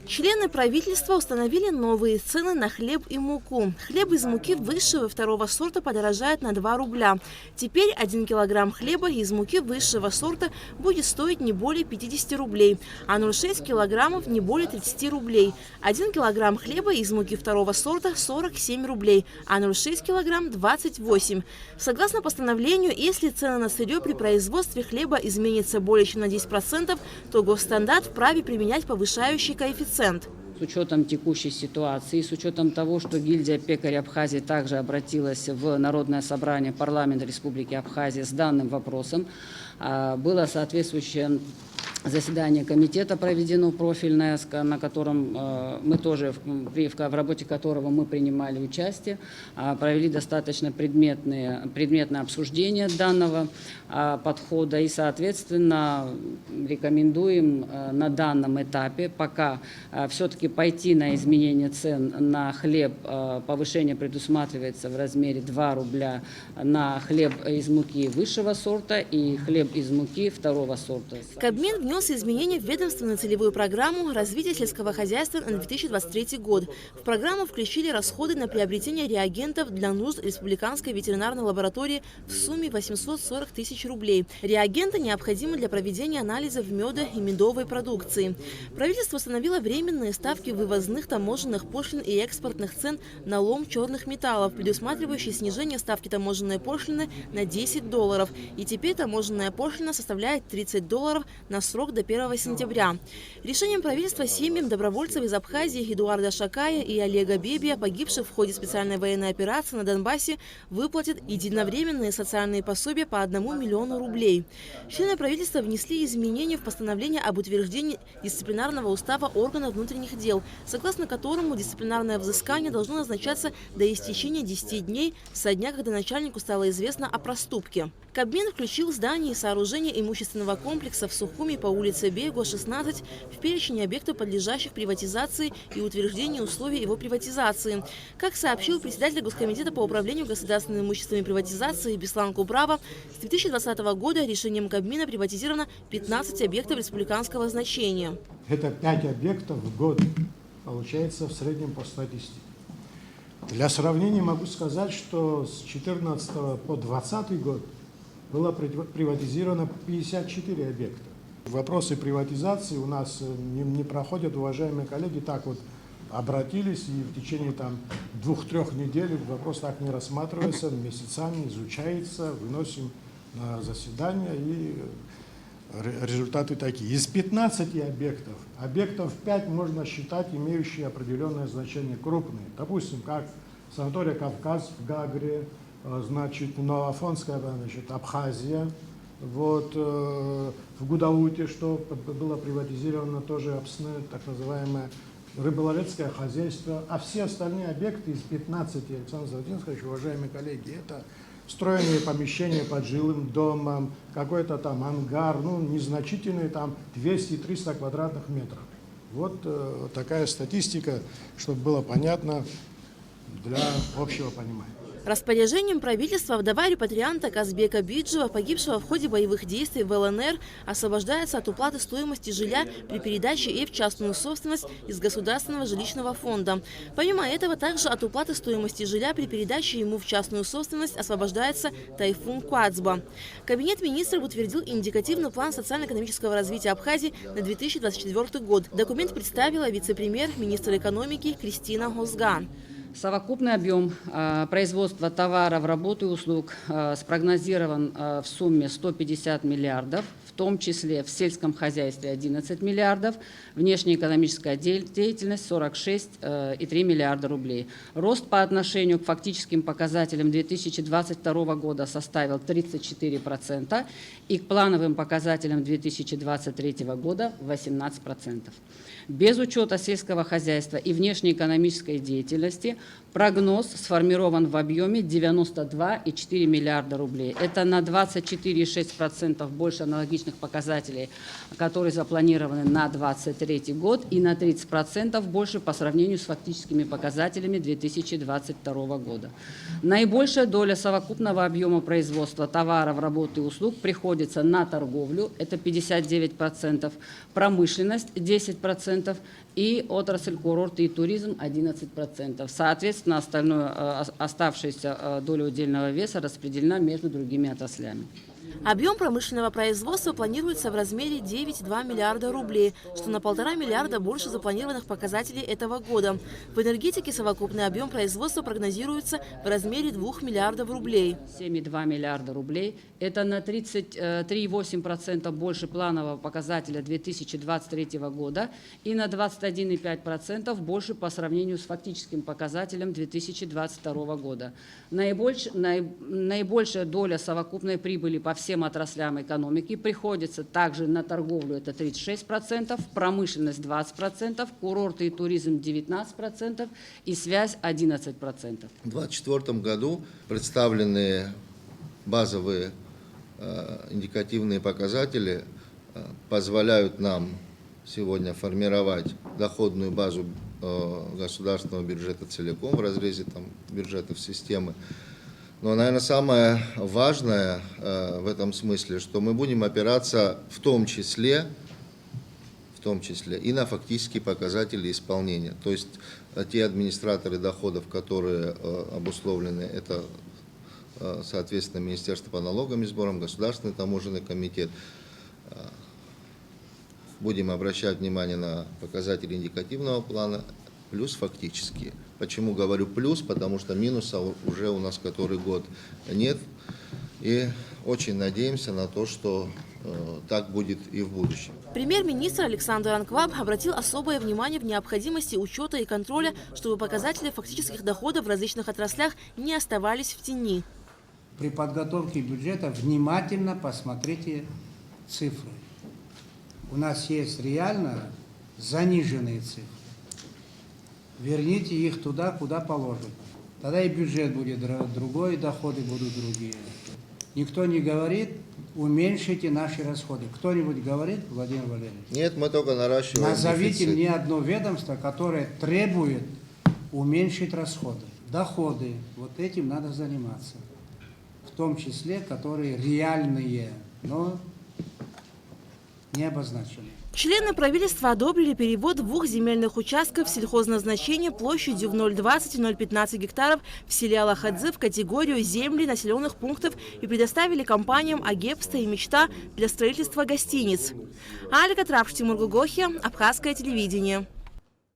Члены правительства установили новые цены на хлеб и муку. Хлеб из муки высшего и второго сорта подорожает на 2 рубля. Теперь 1 килограмм хлеба из муки высшего сорта будет стоить не более 50 рублей, а 0,6 килограммов не более 30 рублей. 1 килограмм хлеба из муки второго сорта 47 рублей, а 0,6 килограмм 28. Согласно постановлению, если цены на сырье при производстве хлеба изменятся более чем на 10%, то госстандарт вправе применять повышающий коэффициент. С учетом текущей ситуации, с учетом того, что гильдия пекарей Абхазии также обратилась в Народное собрание парламента Республики Абхазия с данным вопросом, было соответствующее заседание комитета проведено профильное, на котором мы тоже, в работе которого мы принимали участие, провели достаточно предметное обсуждение данного подхода и, соответственно, рекомендуем на данном этапе пока все-таки пойти на изменение цен на хлеб. Повышение предусматривается в размере 2 рубля на хлеб из муки высшего сорта и хлеб из муки второго сорта. Кабмин внес изменения в ведомственную целевую программу развития сельского хозяйства на 2023 год. В программу включили расходы на приобретение реагентов для нужд Республиканской ветеринарной лаборатории в сумме 840 тысяч рублей. Реагенты необходимы для проведения анализов меда и медовой продукции. Правительство установило временные ставки вывозных таможенных пошлин и экспортных цен на лом черных металлов, предусматривающие снижение ставки таможенной пошлины на $10. И теперь таможенная пошлина составляет $30 на срок до 1 сентября. Решением правительства семьям добровольцев из Абхазии Эдуарда Шакая и Олега Бебия, погибших в ходе специальной военной операции на Донбассе, выплатят единовременные социальные пособия по 1 миллиону рублей. Члены правительства внесли изменения в постановление об утверждении дисциплинарного устава органов внутренних дел, согласно которому дисциплинарное взыскание должно назначаться до истечения 10 дней со дня, когда начальнику стало известно о проступке. Кабмин включил здания и сооружения имущественного комплекса в Сухуми по улице Бейго, 16 в перечень объектов, подлежащих приватизации и утверждению условий его приватизации. Как сообщил председатель Госкомитета по управлению государственным имуществом и приватизации Беслан Кубрава, с 2020 года решением Кабмина приватизировано 15 объектов республиканского значения. Это 5 объектов в год, получается в среднем по статистике. Для сравнения могу сказать, что с 2014 по 2020 год было приватизировано 54 объекта. Вопросы приватизации у нас не проходят, уважаемые коллеги, так вот обратились, и в течение 2-3 недель вопрос так не рассматривается, месяцами изучается, выносим на заседание, и результаты такие. Из 15 объектов 5 можно считать имеющие определенное значение, крупные. Допустим, как санатория «Кавказ» в Гагре, значит, Новоафонская, значит, Абхазия, вот, в Гудауте, что было приватизировано, тоже обсное, так называемое рыболовецкое хозяйство, а все остальные объекты из 15, Александр Владимирович, уважаемые коллеги, это встроенные помещения под жилым домом, какой-то там ангар, ну, незначительные, там 200-300 квадратных метров. Вот такая статистика, чтобы было понятно для общего понимания. Распоряжением правительства вдова репатрианта Казбека Биджева, погибшего в ходе боевых действий в ЛНР, освобождается от уплаты стоимости жилья при передаче ей в частную собственность из Государственного жилищного фонда. Помимо этого, также от уплаты стоимости жилья при передаче ему в частную собственность освобождается Тайфун Куацба. Кабинет министров утвердил индикативный план социально-экономического развития Абхазии на 2024 год. Документ представила вице-премьер-министр экономики Кристина Гозган. Совокупный объем производства товаров, работ и услуг спрогнозирован в сумме 150 миллиардов, в том числе в сельском хозяйстве 11 миллиардов, внешнеэкономическая деятельность 46,3 миллиарда рублей. Рост по отношению к фактическим показателям 2022 года составил 34% и к плановым показателям 2023 года 18%. Без учета сельского хозяйства и внешнеэкономической деятельности прогноз сформирован в объеме 92,4 миллиарда рублей. Это на 24,6% больше аналогичного различных показателей, которые запланированы на 2023 год, и на 30% больше по сравнению с фактическими показателями 2022 года. Наибольшая доля совокупного объема производства товаров, работ и услуг приходится на торговлю, это 59%, промышленность 10% и отрасль курорты и туризм 11%. Соответственно, оставшаяся доля удельного веса распределена между другими отраслями. Объем промышленного производства планируется в размере 9,2 миллиарда рублей, что на 1,5 миллиарда больше запланированных показателей этого года. В энергетике совокупный объем производства прогнозируется в размере 2 миллиардов рублей. 7,2 миллиарда рублей – это на 33,8% больше планового показателя 2023 года и на 21,5% больше по сравнению с фактическим показателем 2022 года. Наибольшая доля совокупной прибыли по всем отраслям экономики приходится также на торговлю, это 36%, промышленность 20%, курорты и туризм 19% и связь 11%. В 2024 году представленные базовые индикативные показатели позволяют нам сегодня формировать доходную базу государственного бюджета целиком в разрезе бюджетов системы. Но, наверное, самое важное в этом смысле, что мы будем опираться в том числе и на фактические показатели исполнения. То есть те администраторы доходов, которые обусловлены, это, соответственно, Министерство по налогам и сборам, Государственный таможенный комитет. Будем обращать внимание на показатели индикативного плана, плюс фактические. Почему говорю плюс? Потому что минуса уже у нас который год нет. И очень надеемся на то, что так будет и в будущем. Премьер-министр Александр Анкваб обратил особое внимание в необходимости учета и контроля, чтобы показатели фактических доходов в различных отраслях не оставались в тени. При подготовке бюджета внимательно посмотрите цифры. У нас есть реально заниженные цифры. Верните их туда, куда положено. Тогда и бюджет будет другой, и доходы будут другие. Никто не говорит, уменьшите наши расходы. Кто-нибудь говорит, Владимир Валерьевич? Нет, мы только наращиваем Назовите дефицит. мне одно ведомство, которое требует уменьшить расходы. Доходы, вот этим надо заниматься. В том числе, которые реальные, но не обозначены. Члены правительства одобрили перевод 2 земельных участков сельхозназначения площадью в 0,20 и 0,15 гектаров в селе Алахадзе в категорию земли населенных пунктов и предоставили компаниям Агепста и Мечта для строительства гостиниц. Альга Трапш, Тимур Гугохи, Абхазское телевидение.